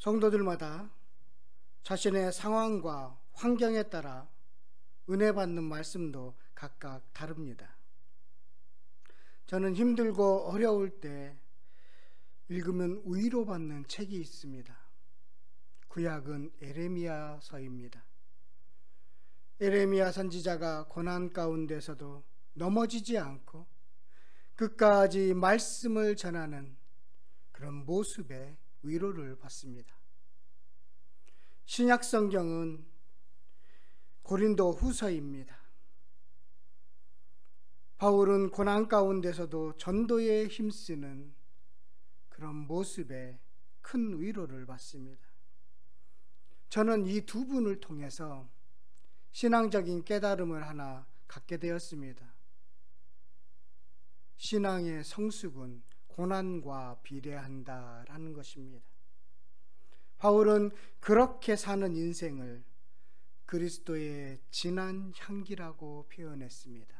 성도들마다 자신의 상황과 환경에 따라 은혜 받는 말씀도 각각 다릅니다. 저는 힘들고 어려울 때 읽으면 위로받는 책이 있습니다. 구약은 에레미야서입니다. 에레미야 선지자가 고난 가운데서도 넘어지지 않고 끝까지 말씀을 전하는 그런 모습의 위로를 받습니다. 신약 성경은 고린도 후서입니다. 바울은 고난 가운데서도 전도에 힘쓰는 그런 모습에 큰 위로를 받습니다. 저는 이 두 분을 통해서 신앙적인 깨달음을 하나 갖게 되었습니다. 신앙의 성숙은 고난과 비례한다라는 것입니다. 바울은 그렇게 사는 인생을 그리스도의 진한 향기라고 표현했습니다.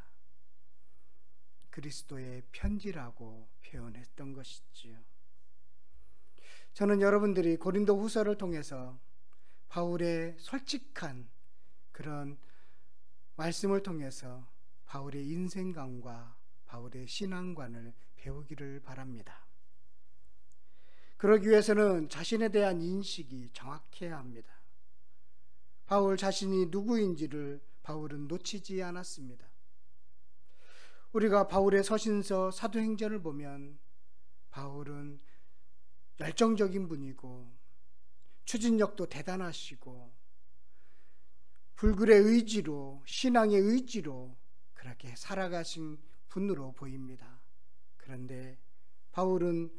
그리스도의 편지라고 표현했던 것이지요. 저는 여러분들이 고린도 후서를 통해서 바울의 솔직한 그런 말씀을 통해서 바울의 인생관과 바울의 신앙관을 배우기를 바랍니다. 그러기 위해서는 자신에 대한 인식이 정확해야 합니다. 바울 자신이 누구인지를 바울은 놓치지 않았습니다. 우리가 바울의 서신서 사도행전을 보면 바울은 열정적인 분이고 추진력도 대단하시고 불굴의 의지로, 신앙의 의지로 그렇게 살아가신 분으로 보입니다. 그런데 바울은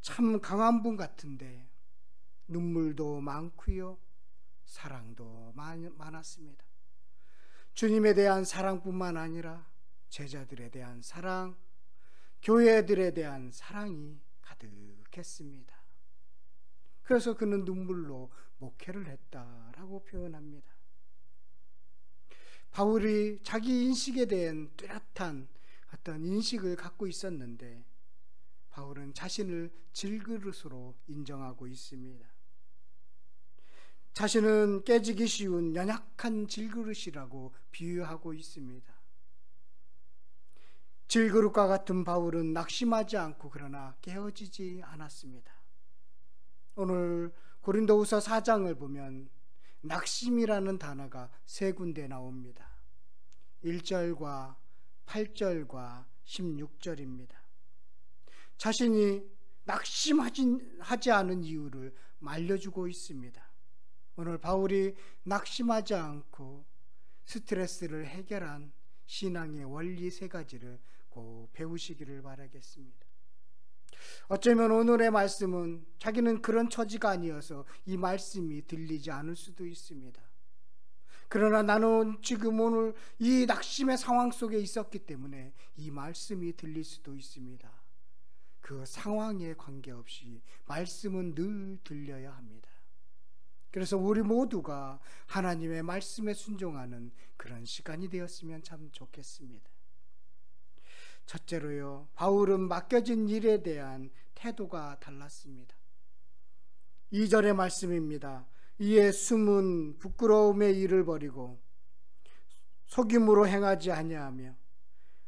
참 강한 분 같은데 눈물도 많고요, 사랑도 많았습니다. 주님에 대한 사랑뿐만 아니라 제자들에 대한 사랑, 교회들에 대한 사랑이 가득했습니다. 그래서 그는 눈물로 목회를 했다라고 표현합니다. 바울이 자기 인식에 대한 뚜렷한 어떤 인식을 갖고 있었는데 바울은 자신을 질그릇으로 인정하고 있습니다. 자신은 깨지기 쉬운 연약한 질그릇이라고 비유하고 있습니다. 질그릇과 같은 바울은 낙심하지 않고 그러나 깨어지지 않았습니다. 오늘 고린도후서 4장을 보면 낙심이라는 단어가 세 군데 나옵니다. 1절과 8절과 16절입니다. 자신이 낙심하지 않은 이유를 말려주고 있습니다. 오늘 바울이 낙심하지 않고 스트레스를 해결한 신앙의 원리 세 가지를 꼭 배우시기를 바라겠습니다. 어쩌면 오늘의 말씀은 자기는 그런 처지가 아니어서 이 말씀이 들리지 않을 수도 있습니다. 그러나 나는 지금 오늘 이 낙심의 상황 속에 있었기 때문에 이 말씀이 들릴 수도 있습니다. 그 상황에 관계없이 말씀은 늘 들려야 합니다. 그래서 우리 모두가 하나님의 말씀에 순종하는 그런 시간이 되었으면 참 좋겠습니다. 첫째로요, 바울은 맡겨진 일에 대한 태도가 달랐습니다. 2절의 말씀입니다. 이에 숨은 부끄러움의 일을 버리고 속임으로 행하지 아니하며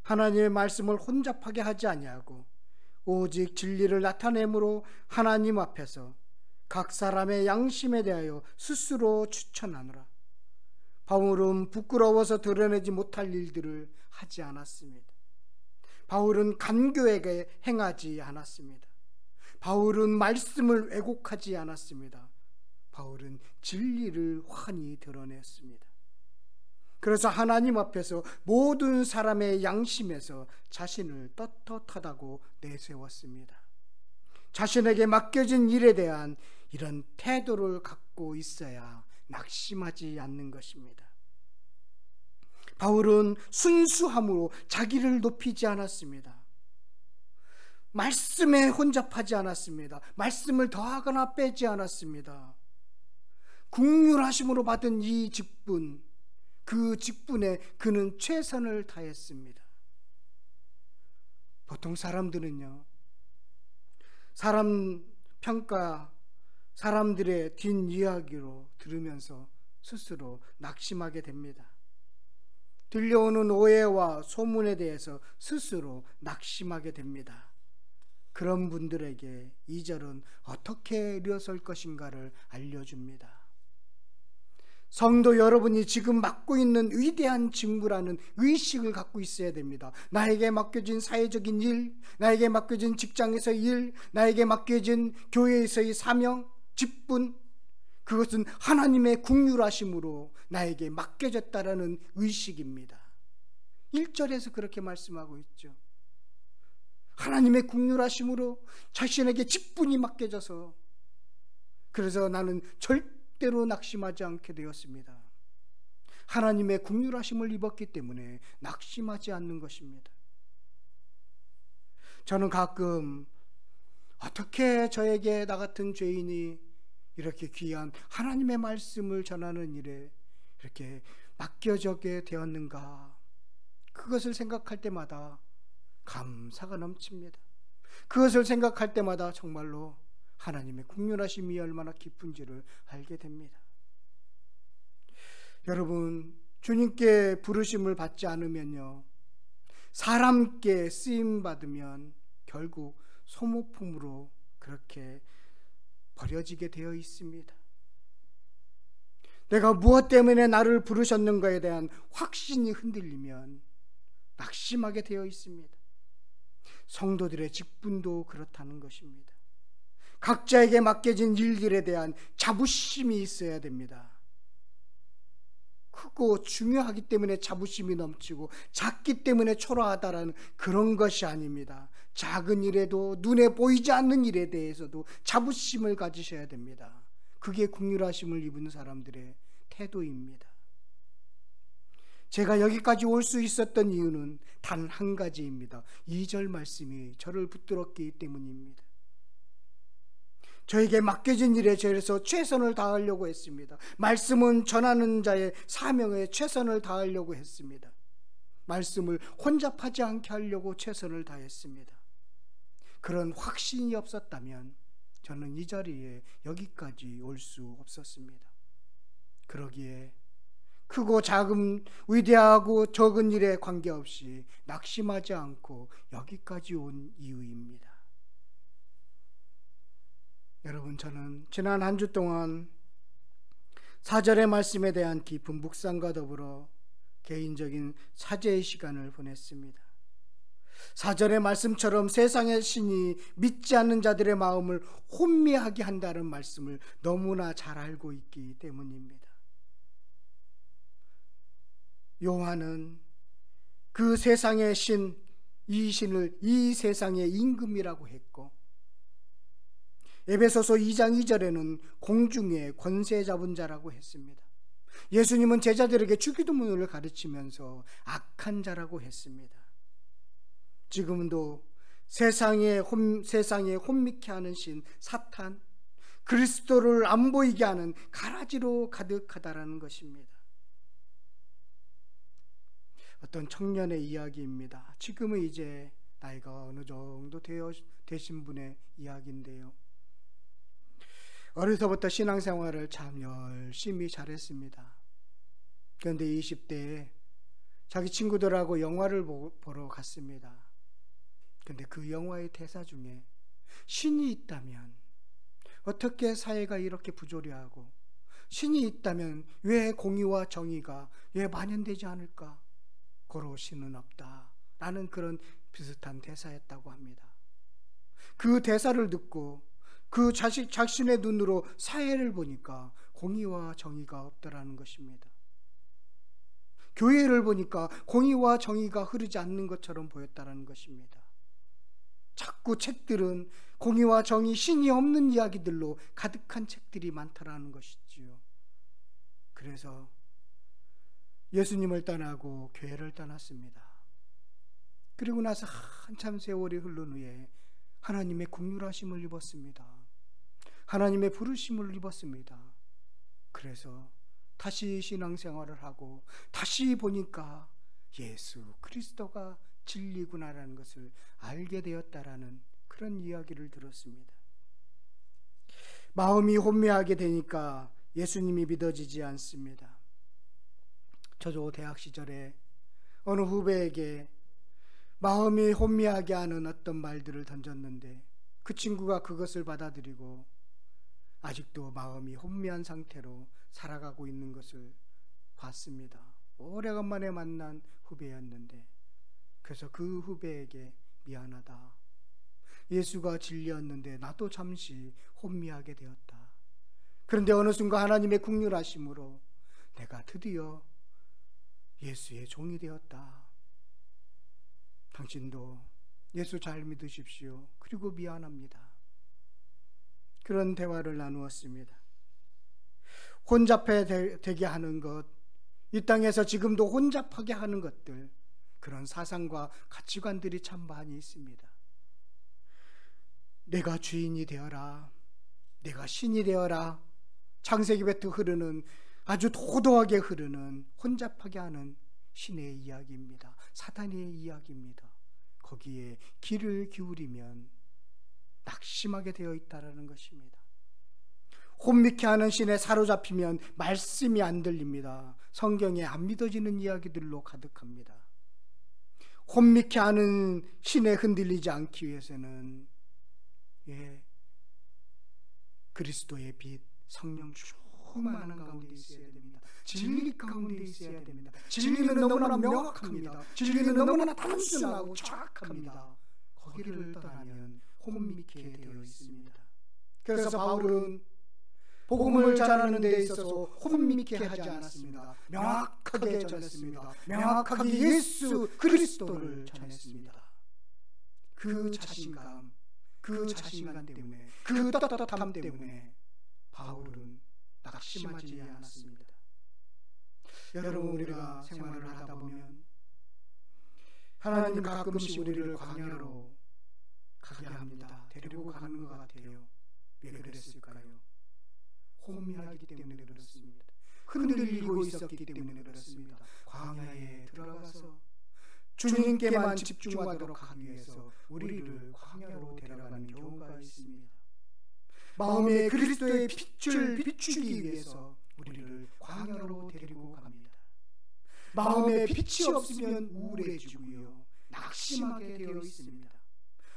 하나님의 말씀을 혼잡하게 하지 아니하고 오직 진리를 나타내므로 하나님 앞에서 각 사람의 양심에 대하여 스스로 추천하노라. 바울은 부끄러워서 드러내지 못할 일들을 하지 않았습니다. 바울은 간교에게 행하지 않았습니다. 바울은 말씀을 왜곡하지 않았습니다. 바울은 진리를 환히 드러냈습니다. 그래서 하나님 앞에서 모든 사람의 양심에서 자신을 떳떳하다고 내세웠습니다. 자신에게 맡겨진 일에 대한 이런 태도를 갖고 있어야 낙심하지 않는 것입니다. 바울은 순수함으로 자기를 높이지 않았습니다. 말씀에 혼잡하지 않았습니다. 말씀을 더하거나 빼지 않았습니다. 긍휼하심으로 받은 이 직분, 그 직분에 그는 최선을 다했습니다. 보통 사람들은요, 사람 평가, 사람들의 뒷이야기로 들으면서 스스로 낙심하게 됩니다. 들려오는 오해와 소문에 대해서 스스로 낙심하게 됩니다. 그런 분들에게 2절은 어떻게 일어설 것인가를 알려줍니다. 성도 여러분이 지금 맡고 있는 위대한 직무라는 의식을 갖고 있어야 됩니다. 나에게 맡겨진 사회적인 일, 나에게 맡겨진 직장에서의 일, 나에게 맡겨진 교회에서의 사명, 직분, 그것은 하나님의 긍휼하심으로 나에게 맡겨졌다라는 의식입니다. 1절에서 그렇게 말씀하고 있죠. 하나님의 긍휼하심으로 자신에게 직분이 맡겨져서, 그래서 나는 절대로 낙심하지 않게 되었습니다. 하나님의 긍휼하심을 입었기 때문에 낙심하지 않는 것입니다. 저는 가끔 어떻게 저에게 나 같은 죄인이 이렇게 귀한 하나님의 말씀을 전하는 일에 이렇게 맡겨지게 되었는가, 그것을 생각할 때마다 감사가 넘칩니다. 그것을 생각할 때마다 정말로 하나님의 긍휼하심이 얼마나 깊은지를 알게 됩니다. 여러분, 주님께 부르심을 받지 않으면요, 사람께 쓰임 받으면 결국 소모품으로 그렇게 버려지게 되어 있습니다. 내가 무엇 때문에 나를 부르셨는가에 대한 확신이 흔들리면 낙심하게 되어 있습니다. 성도들의 직분도 그렇다는 것입니다. 각자에게 맡겨진 일들에 대한 자부심이 있어야 됩니다. 크고 중요하기 때문에 자부심이 넘치고 작기 때문에 초라하다라는 그런 것이 아닙니다. 작은 일에도, 눈에 보이지 않는 일에 대해서도 자부심을 가지셔야 됩니다. 그게 긍휼하심을 입은 사람들의 태도입니다. 제가 여기까지 올 수 있었던 이유는 단 한 가지입니다. 2절 말씀이 저를 붙들었기 때문입니다. 저에게 맡겨진 일에 저에서 최선을 다하려고 했습니다. 말씀은 전하는 자의 사명에 최선을 다하려고 했습니다. 말씀을 혼잡하지 않게 하려고 최선을 다했습니다. 그런 확신이 없었다면 저는 이 자리에 여기까지 올 수 없었습니다. 그러기에 크고 작은, 위대하고 적은 일에 관계없이 낙심하지 않고 여기까지 온 이유입니다. 여러분, 저는 지난 한 주 동안 4절의 말씀에 대한 깊은 묵상과 더불어 개인적인 사죄의 시간을 보냈습니다. 4절의 말씀처럼 세상의 신이 믿지 않는 자들의 마음을 혼미하게 한다는 말씀을 너무나 잘 알고 있기 때문입니다. 요한은 그 세상의 신, 이 신을 이 세상의 임금이라고 했고, 에베소서 2장 2절에는 공중의 권세 잡은 자라고 했습니다. 예수님은 제자들에게 주기도문을 가르치면서 악한 자라고 했습니다. 지금도 세상에 혼미케 하는 신 사탄, 그리스도를 안 보이게 하는 가라지로 가득하다라는 것입니다. 어떤 청년의 이야기입니다. 지금은 이제 나이가 어느 정도 되신 분의 이야기인데요. 어려서부터 신앙생활을 참 열심히 잘했습니다. 그런데 20대에 자기 친구들하고 영화를 보러 갔습니다. 그런데 그 영화의 대사 중에 신이 있다면 어떻게 사회가 이렇게 부조리하고, 신이 있다면 왜 공의와 정의가 왜 만연되지 않을까? 고로 신은 없다 라는 그런 비슷한 대사였다고 합니다. 그 대사를 듣고 그 자신의 눈으로 사회를 보니까 공의와 정의가 없다라는 것입니다. 교회를 보니까 공의와 정의가 흐르지 않는 것처럼 보였다라는 것입니다. 자꾸 책들은 공의와 정의, 신이 없는 이야기들로 가득한 책들이 많다라는 것이지요. 그래서 예수님을 떠나고 교회를 떠났습니다. 그리고 나서 한참 세월이 흐른 후에 하나님의 긍휼하심을 입었습니다. 하나님의 부르심을 입었습니다. 그래서 다시 신앙생활을 하고 다시 보니까 예수 그리스도가 진리구나라는 것을 알게 되었다라는 그런 이야기를 들었습니다. 마음이 혼미하게 되니까 예수님이 믿어지지 않습니다. 저도 대학 시절에 어느 후배에게 마음이 혼미하게 하는 어떤 말들을 던졌는데 그 친구가 그것을 받아들이고 아직도 마음이 혼미한 상태로 살아가고 있는 것을 봤습니다. 오래간만에 만난 후배였는데, 그래서 그 후배에게 미안하다. 예수가 진리였는데 나도 잠시 혼미하게 되었다. 그런데 어느 순간 하나님의 긍휼하심으로 내가 드디어 예수의 종이 되었다. 당신도 예수 잘 믿으십시오. 그리고 미안합니다. 그런 대화를 나누었습니다. 혼잡해 되게 하는 것, 이 땅에서 지금도 혼잡하게 하는 것들, 그런 사상과 가치관들이 참 많이 있습니다. 내가 주인이 되어라, 내가 신이 되어라, 창세기부터 흐르는, 아주 도도하게 흐르는, 혼잡하게 하는 신의 이야기입니다. 사단의 이야기입니다. 거기에 귀를 기울이면 낙심하게 되어 있다는 것입니다. 혼미케 하는 신에 사로잡히면 말씀이 안 들립니다. 성경에 안 믿어지는 이야기들로 가득합니다. 혼미케 하는 신에 흔들리지 않기 위해서는 그리스도의 빛, 성령 충만한 가운데 있어야 됩니다. 진리 가운데 있어야 됩니다. 진리는 너무나 명확합니다. 진리는 너무나 단순하고 정확합니다. 거기를 떠나면 혼미케 되어 있습니다. 그래서 바울은 복음을 전하는 데 있어서 혼미케 하지 않았습니다. 명확하게 전했습니다. 명확하게 예수 그리스도를 전했습니다. 그 자신감, 그 자신감 때문에, 그 떳떳함 때문에 바울은 낙심하지 않았습니다. 여러분, 우리가 생활을 하다 보면 하나님 가끔씩 우리를 광야로 가게 합니다. 데리고 가는 것 같아요. 왜 그랬을까요? 혼미하기 때문에 그렇습니다. 흔들리고 있었기 때문에 그렇습니다. 광야에 들어가서 주님께만 집중하도록 하기 위해서 우리를 광야로 데려가는 경우가 있습니다. 마음에 그리스도의 빛을 비추기 위해서 우리를 광야로 데리고 갑니다. 마음에 빛이 없으면 우울해지고요, 낙심하게 되어 있습니다.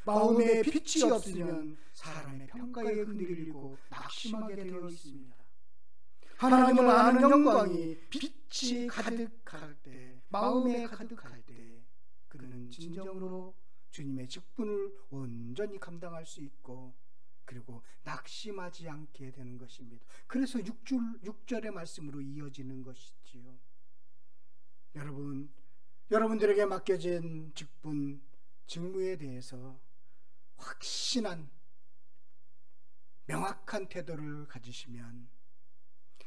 마음에 빛이 없으면 사람의 평가에 흔들리고 낙심하게 되어 있습니다. 하나님을 아는 영광이 빛이 가득할 때, 마음에 가득할 때 그는 진정으로 주님의 직분을 온전히 감당할 수 있고, 그리고 낙심하지 않게 되는 것입니다. 그래서 6절의 말씀으로 이어지는 것이지요. 여러분들에게 맡겨진 직분, 직무에 대해서 확신한 명확한 태도를 가지시면,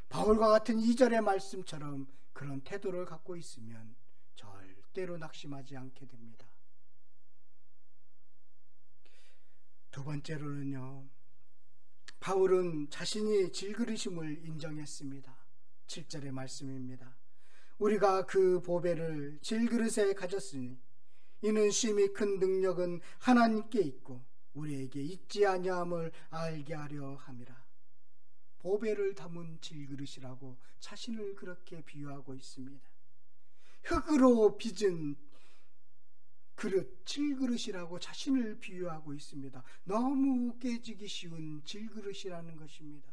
바울과 같은 2절의 말씀처럼 그런 태도를 갖고 있으면 절대로 낙심하지 않게 됩니다. 두 번째로는요, 바울은 자신이 질그리심을 인정했습니다. 7절의 말씀입니다. 우리가 그 보배를 질그릇에 가졌으니 이는 심히 큰 능력은 하나님께 있고 우리에게 있지 아니함을 알게 하려 함이라. 보배를 담은 질그릇이라고 자신을 그렇게 비유하고 있습니다. 흙으로 빚은 그릇, 질그릇이라고 자신을 비유하고 있습니다. 너무 깨지기 쉬운 질그릇이라는 것입니다.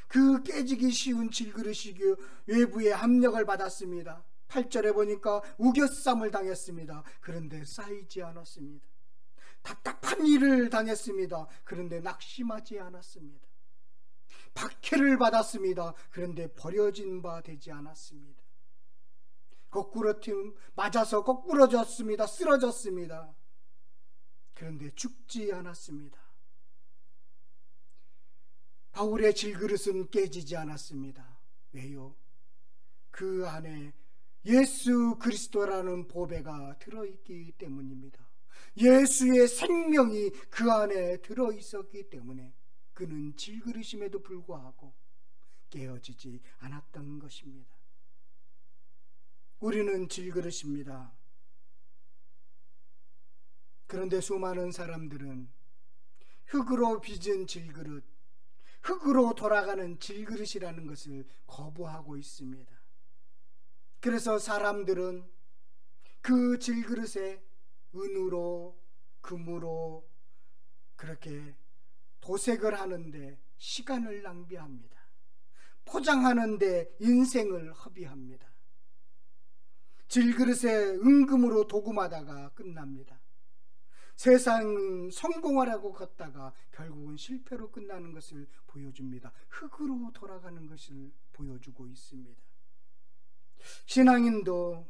그 깨지기 쉬운 질그릇이 외부의 압력을 받았습니다. 8절에 보니까 우겨쌈을 당했습니다. 그런데 쌓이지 않았습니다. 답답한 일을 당했습니다. 그런데 낙심하지 않았습니다. 박해를 받았습니다. 그런데 버려진 바 되지 않았습니다. 맞아서 거꾸러졌습니다. 쓰러졌습니다. 그런데 죽지 않았습니다. 바울의 질그릇은 깨지지 않았습니다. 왜요? 그 안에 예수 그리스도라는 보배가 들어있기 때문입니다. 예수의 생명이 그 안에 들어있었기 때문에 그는 질그릇임에도 불구하고 깨어지지 않았던 것입니다. 우리는 질그릇입니다. 그런데 수많은 사람들은 흙으로 빚은 질그릇, 흙으로 돌아가는 질그릇이라는 것을 거부하고 있습니다. 그래서 사람들은 그 질그릇에 은으로 금으로 그렇게 도색을 하는데 시간을 낭비합니다. 포장하는데 인생을 허비합니다. 질그릇에 은금으로 도금하다가 끝납니다. 세상 성공하라고 걷다가 결국은 실패로 끝나는 것을 보여줍니다. 흙으로 돌아가는 것을 보여주고 있습니다. 신앙인도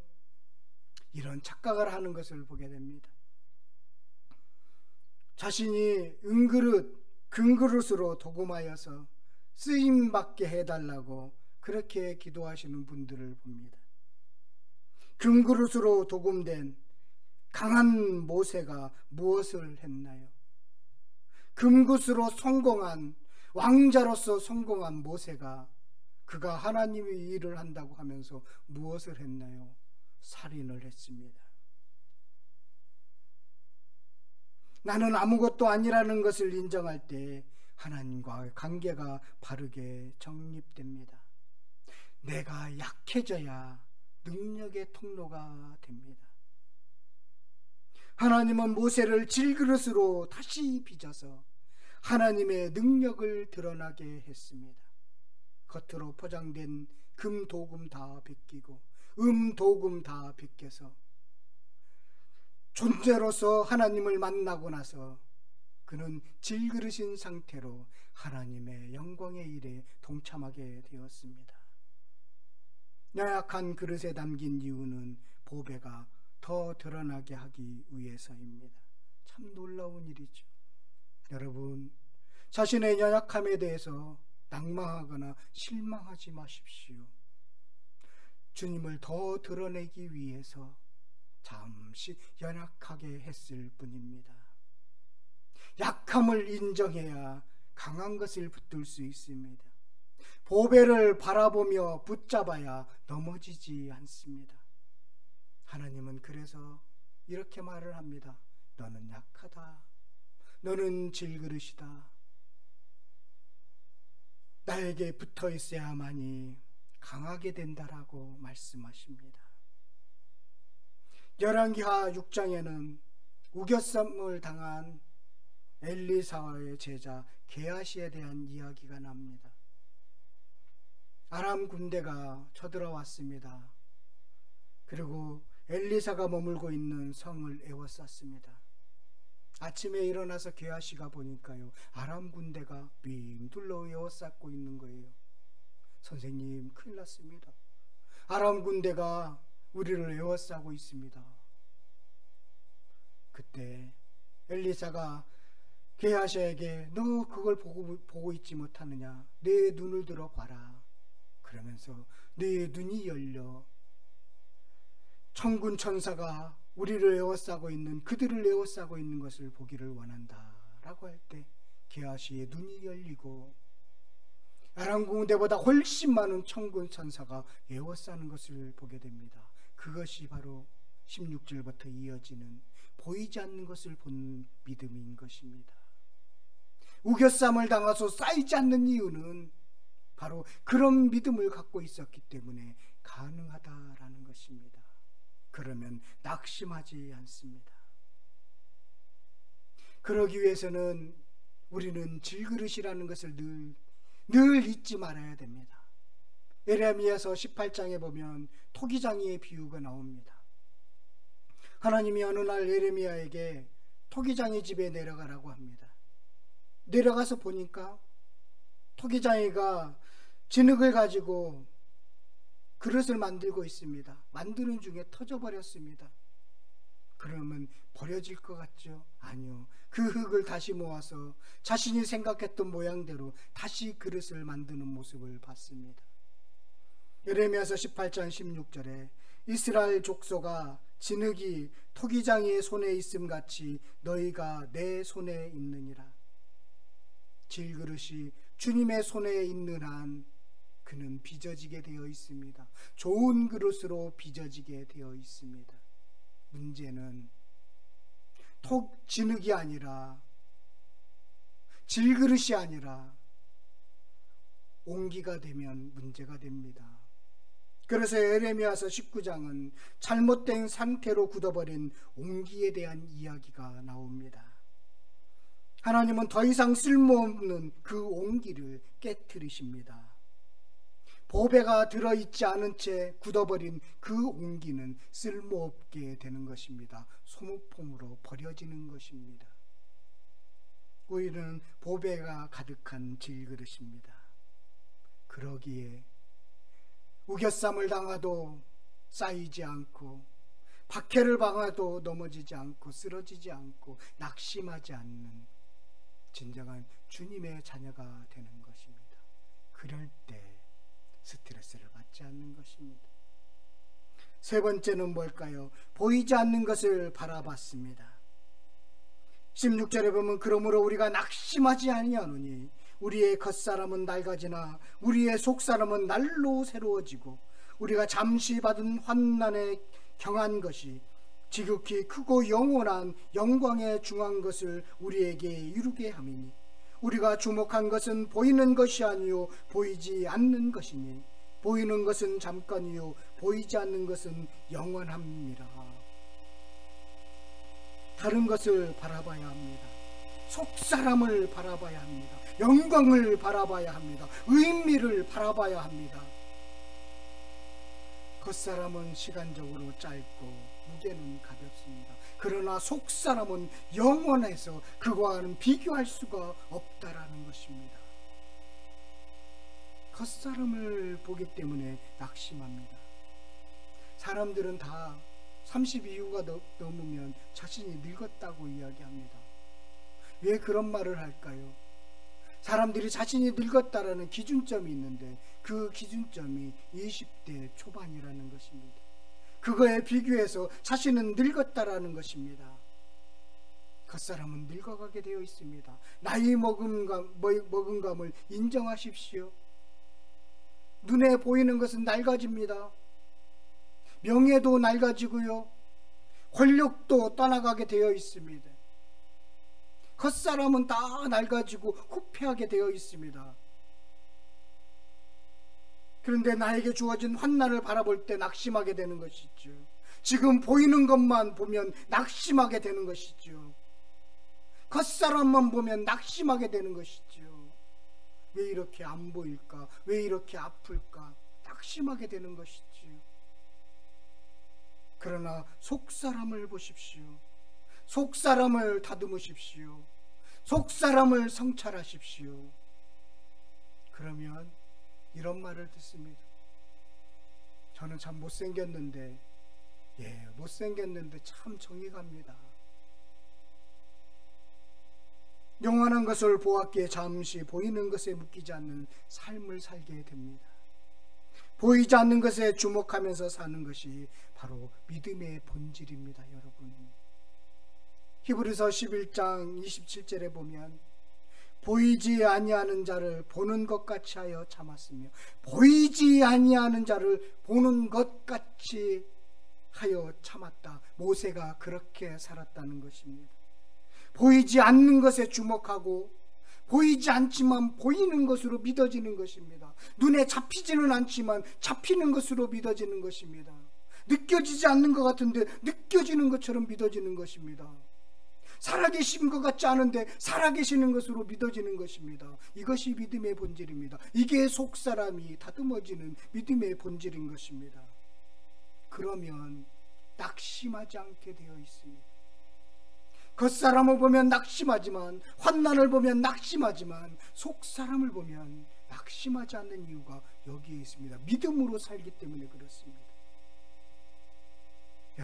이런 착각을 하는 것을 보게 됩니다. 자신이 은그릇, 금그릇으로 도금하여서 쓰임받게 해달라고 그렇게 기도하시는 분들을 봅니다. 금그릇으로 도금된 강한 모세가 무엇을 했나요? 금그릇으로 성공한 왕자로서 성공한 모세가 그가 하나님의 일을 한다고 하면서 무엇을 했나요? 살인을 했습니다. 나는 아무것도 아니라는 것을 인정할 때 하나님과의 관계가 바르게 정립됩니다. 내가 약해져야 능력의 통로가 됩니다. 하나님은 모세를 질그릇으로 다시 빚어서 하나님의 능력을 드러나게 했습니다. 겉으로 포장된 금도금 다 벗기고 음도금 다 벗겨서 존재로서 하나님을 만나고 나서 그는 질그릇인 상태로 하나님의 영광의 일에 동참하게 되었습니다. 연약한 그릇에 담긴 이유는 보배가 더 드러나게 하기 위해서입니다. 참 놀라운 일이죠. 여러분, 자신의 연약함에 대해서 낭망하거나 실망하지 마십시오. 주님을 더 드러내기 위해서 잠시 연약하게 했을 뿐입니다. 약함을 인정해야 강한 것을 붙들 수 있습니다. 보배를 바라보며 붙잡아야 넘어지지 않습니다. 하나님은 그래서 이렇게 말을 합니다. 너는 약하다. 너는 질그릇이다. 나에게 붙어 있어야만이 강하게 된다라고 말씀하십니다. 열왕기하 6장에는 우겨쌈을 당한 엘리사의 제자 게하시에 대한 이야기가 납니다. 아람 군대가 쳐들어왔습니다. 그리고 엘리사가 머물고 있는 성을 에워쌌습니다. 아침에 일어나서 게하시가 보니까요, 아람 군대가 빙 둘러 에워쌌고 있는 거예요. 선생님, 큰일 났습니다. 아람 군대가 우리를 에워싸고 있습니다. 그때 엘리사가 게하시에게 너 그걸 보고 있지 못하느냐? 내 눈을 들어 봐라. 그러면서 내 눈이 열려 천군 천사가 우리를 에워싸고 있는, 그들을 에워싸고 있는 것을 보기를 원한다 라고 할 때 게하시의 눈이 열리고 아람 군대보다 훨씬 많은 천군 천사가 에워싸는 것을 보게 됩니다. 그것이 바로 16절부터 이어지는 보이지 않는 것을 본 믿음인 것입니다. 우겨쌈을 당해서 쌓이지 않는 이유는 바로 그런 믿음을 갖고 있었기 때문에 가능하다라는 것입니다. 그러면 낙심하지 않습니다. 그러기 위해서는 우리는 질그릇이라는 것을 늘 잊지 말아야 됩니다. 예레미야서 18장에 보면 토기장이의 비유가 나옵니다. 하나님이 어느 날 예레미야에게 토기장이 집에 내려가라고 합니다. 내려가서 보니까 토기장이가 진흙을 가지고 그릇을 만들고 있습니다. 만드는 중에 터져버렸습니다. 그러면 버려질 것 같죠? 아니요. 그 흙을 다시 모아서 자신이 생각했던 모양대로 다시 그릇을 만드는 모습을 봤습니다. 예레미야서 18장 16절에 이스라엘 족속아, 진흙이 토기장이의 손에 있음 같이 너희가 내 손에 있느니라. 질그릇이 주님의 손에 있는 한 그는 빚어지게 되어 있습니다. 좋은 그릇으로 빚어지게 되어 있습니다. 문제는 진흙이 아니라, 질그릇이 아니라 옹기가 되면 문제가 됩니다. 그래서 예레미야서 19장은 잘못된 상태로 굳어버린 옹기에 대한 이야기가 나옵니다. 하나님은 더 이상 쓸모없는 그 옹기를 깨트리십니다. 보배가 들어있지 않은 채 굳어버린 그 옹기는 쓸모없게 되는 것입니다. 소모품으로 버려지는 것입니다. 우리는 보배가 가득한 질그릇입니다. 그러기에 우겨쌈을 당하도 쌓이지 않고 박해를 당하도 넘어지지 않고 쓰러지지 않고 낙심하지 않는 진정한 주님의 자녀가 되는 것입니다. 그럴 때 스트레스를 받지 않는 것입니다. 세 번째는 뭘까요? 보이지 않는 것을 바라봤습니다. 16절에 보면 그러므로 우리가 낙심하지 아니하노니 우리의 겉사람은 낡아지나 우리의 속사람은 날로 새로워지고 우리가 잠시 받은 환난에 경한 것이 지극히 크고 영원한 영광에 중한 것을 우리에게 이루게 함이니 우리가 주목한 것은 보이는 것이 아니요 보이지 않는 것이니 보이는 것은 잠깐이요 보이지 않는 것은 영원합니다. 다른 것을 바라봐야 합니다. 속사람을 바라봐야 합니다. 영광을 바라봐야 합니다. 의미를 바라봐야 합니다. 겉사람은 시간적으로 짧고 무게는 가볍습니다. 그러나 속사람은 영원해서 그와는 비교할 수가 없다라는 것입니다. 겉사람을 보기 때문에 낙심합니다. 사람들은 다 30 이후가 넘으면 자신이 늙었다고 이야기합니다. 왜 그런 말을 할까요? 사람들이 자신이 늙었다라는 기준점이 있는데 그 기준점이 20대 초반이라는 것입니다. 그거에 비교해서 자신은 늙었다라는 것입니다. 겉사람은 늙어가게 되어 있습니다. 나이 먹은 감을 인정하십시오. 눈에 보이는 것은 낡아집니다. 명예도 낡아지고요, 권력도 떠나가게 되어 있습니다. 겉사람은 다 낡아지고 후패하게 되어 있습니다. 그런데 나에게 주어진 환난을 바라볼 때 낙심하게 되는 것이죠. 지금 보이는 것만 보면 낙심하게 되는 것이죠. 겉사람만 보면 낙심하게 되는 것이죠. 왜 이렇게 안 보일까? 왜 이렇게 아플까? 낙심하게 되는 것이죠. 그러나 속사람을 보십시오. 속사람을 다듬으십시오. 속사람을 성찰하십시오. 그러면 이런 말을 듣습니다. 저는 참 못생겼는데, 못생겼는데 참 정이 갑니다. 영원한 것을 보았기에 잠시 보이는 것에 묶이지 않는 삶을 살게 됩니다. 보이지 않는 것에 주목하면서 사는 것이 바로 믿음의 본질입니다, 여러분. 히브리서 11장 27절에 보면 보이지 아니하는 자를 보는 것 같이 하여 참았으며 보이지 아니하는 자를 보는 것 같이 하여 참았다. 모세가 그렇게 살았다는 것입니다. 보이지 않는 것에 주목하고 보이지 않지만 보이는 것으로 믿어지는 것입니다. 눈에 잡히지는 않지만 잡히는 것으로 믿어지는 것입니다. 느껴지지 않는 것 같은데 느껴지는 것처럼 믿어지는 것입니다. 살아계신 것 같지 않은데 살아계시는 것으로 믿어지는 것입니다. 이것이 믿음의 본질입니다. 이게 속사람이 다듬어지는 믿음의 본질인 것입니다. 그러면 낙심하지 않게 되어 있습니다. 겉사람을 보면 낙심하지만, 환난을 보면 낙심하지만, 속사람을 보면 낙심하지 않는 이유가 여기에 있습니다. 믿음으로 살기 때문에 그렇습니다.